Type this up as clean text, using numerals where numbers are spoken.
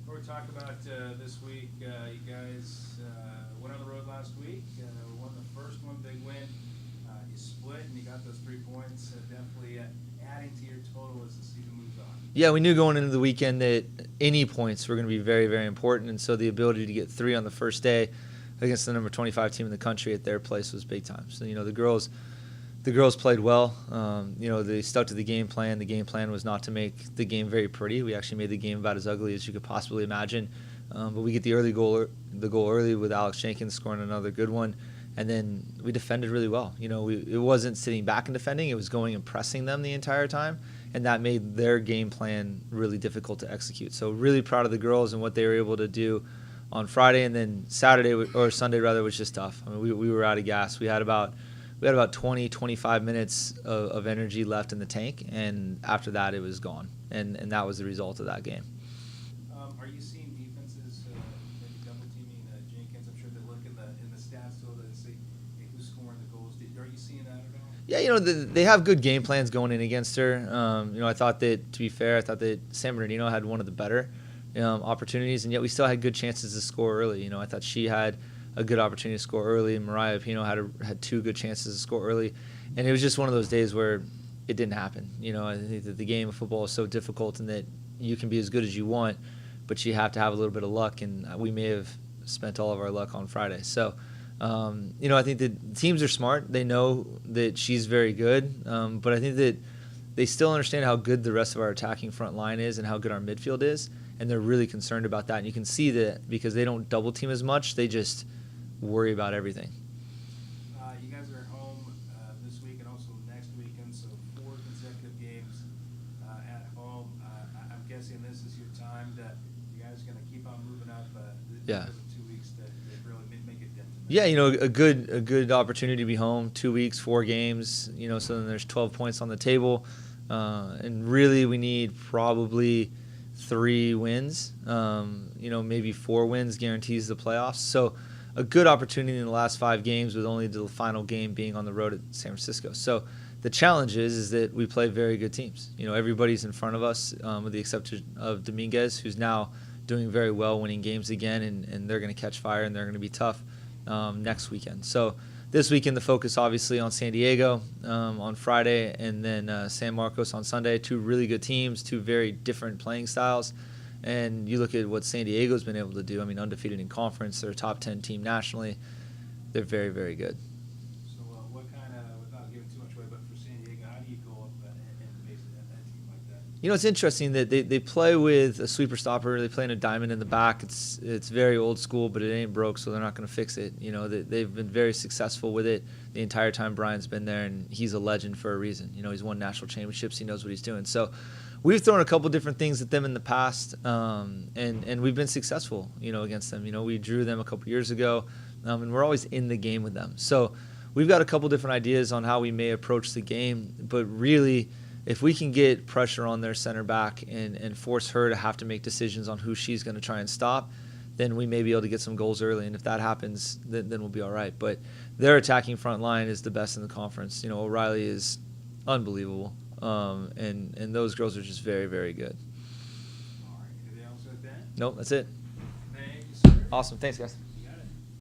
before we talk about this week, you guys went on the road last week, won the first one, big win. You split and you got those 3 points, definitely adding to your total as the season moves on. Yeah, we knew going into the weekend that any points were going to be very, very important, and so the ability to get 3 on the first day against the number 25 team in the country at their place was big time. So, the girls played well. They stuck to the game plan. The game plan was not to make the game very pretty. We actually made the game about as ugly as you could possibly imagine. But we get the goal early with Alex Jenkins scoring another good one. And then we defended really well. It wasn't sitting back and defending. It was going and pressing them the entire time. And that made their game plan really difficult to execute. So really proud of the girls and what they were able to do on Friday. And then Sunday was just tough. I mean, we were out of gas. We had about 20, 25 minutes of energy left in the tank. And after that, it was gone. And that was the result of that game. Are you seeing defenses maybe double teaming Jenkins? I'm sure they look in the stats so that they see who's scoring the goals. Are you seeing that at all? Yeah, they have good game plans going in against her. I thought that, to be fair, San Bernardino had one of the better opportunities, and yet we still had good chances to score early. I thought she had a good opportunity to score early, and Mariah Pino had 2 good chances to score early, and it was just one of those days where it didn't happen. I think that the game of football is so difficult, and that you can be as good as you want, but you have to have a little bit of luck, and we may have spent all of our luck on Friday. So, I think that teams are smart. They know that she's very good, but I think that they still understand how good the rest of our attacking front line is and how good our midfield is, and they're really concerned about that. And you can see that because they don't double team as much, they just worry about everything. You guys are home this week and also next weekend, so 4 consecutive games at home. I'm guessing this is your time that you guys are going to keep on moving up. Yeah. Because of 2 weeks to really make a dent. Yeah, a good opportunity to be home. 2 weeks, 4 games. So then there's 12 points on the table, and really we need probably 3 wins. Maybe 4 wins guarantees the playoffs. So a good opportunity in the last 5 games, with only the final game being on the road at San Francisco. So the challenge is that we play very good teams. Everybody's in front of us, with the exception of Dominguez, who's now doing very well, winning games again, and they're going to catch fire and they're going to be tough next weekend. So this weekend the focus obviously on San Diego on Friday, and then San Marcos on Sunday. 2 really good teams, 2 very different playing styles. And you look at what San Diego's been able to do. I mean, undefeated in conference. They're a top 10 team nationally. They're very, very good. So what kind of, without giving too much away, but for San Diego, how do you go up and face that team like that? It's interesting that they play with a sweeper stopper. They play in a diamond in the back. It's very old school, but it ain't broke, so they're not going to fix it. They've been very successful with it the entire time Brian's been there, and he's a legend for a reason. He's won national championships. He knows what he's doing. So we've thrown a couple different things at them in the past, and we've been successful, against them. We drew them a couple years ago, and we're always in the game with them. So we've got a couple different ideas on how we may approach the game, but really, if we can get pressure on their center back and force her to have to make decisions on who she's going to try and stop, then we may be able to get some goals early. And if that happens, then we'll be all right. But their attacking front line is the best in the conference. O'Reilly is unbelievable. And those girls are just very, very good. All right. Anything else with that? Nope, that's it. Thank you, sir. Awesome. Thanks, guys.